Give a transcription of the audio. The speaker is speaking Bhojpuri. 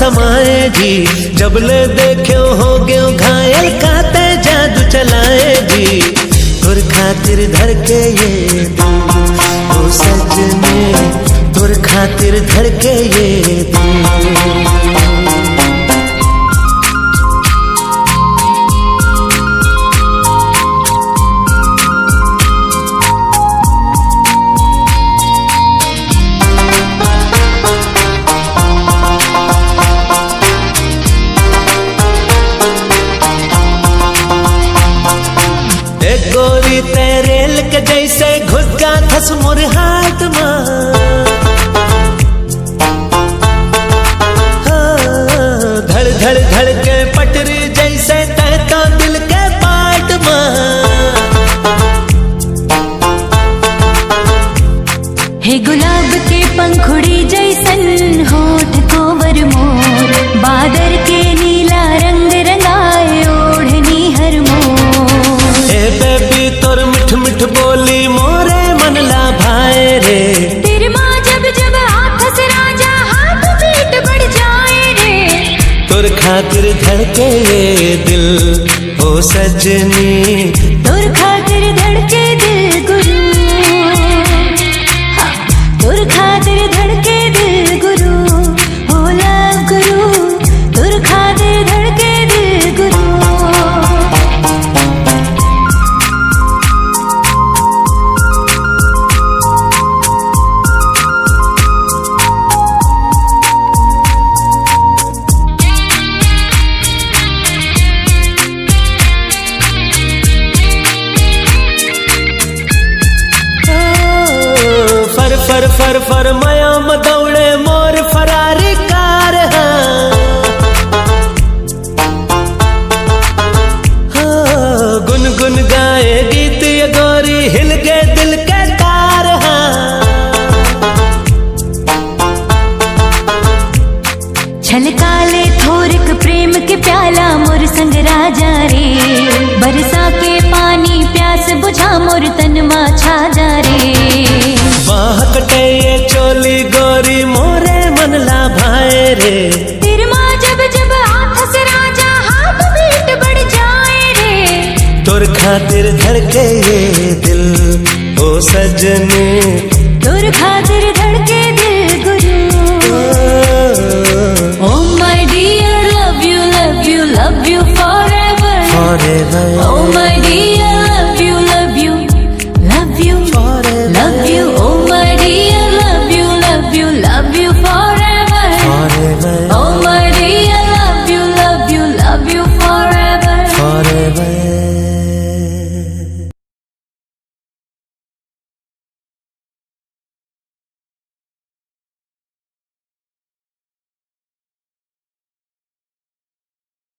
समाए जी, जब ले देख्यो हो गयो घायल काते जादू चलाए जी। तुर खातिर धड़के ये दिल ओ सजने, तुर खातिर धड़के ये दिल। गोरी तेरे लक जैसे घुस का धस मोर हाथ मां, धड़ धड़ धड़ के पटरी जैसे तहता दिल के पाट मां। हे गुलाब के पंखुड़ी जैसन होठ कोवर मोर, बादर के नीला रंग रंगाए ओढ़नी हर मोर। तोर मिठ मिठ बोली मोरे मन ला भाए रे, तेरे माँ जब जब हाथ से राजा हाथ पीट बढ़ जाए रे। तुर खातिर धड़के ये दिल ओ सजनी, तुर खातिर धड़के दिल गुरु, तुर खातिर धड़के दिल गुरु, ओ लव गुरु, तुर खातिर धड़के दिल गुरु। फर फर फर मयाम दौड़े मोर फरारी कार, गुन गुन गाए गीत ये गोरी हिल गए दिल के तार। छलकाले थोरिक प्रेम के प्याला मोर संग राजा रे, बरसा के पानी प्यास बुझा मोर तन मा छा जा रे। बाह कटे ये चोली गोरी मोरे मन ला भाए रे, तेरे माँ जब जब हाथ से राजा हाथ पीट बढ़ जाए रे। तुर खातिर धड़के ये दिल ओ सजने, तुर खातिर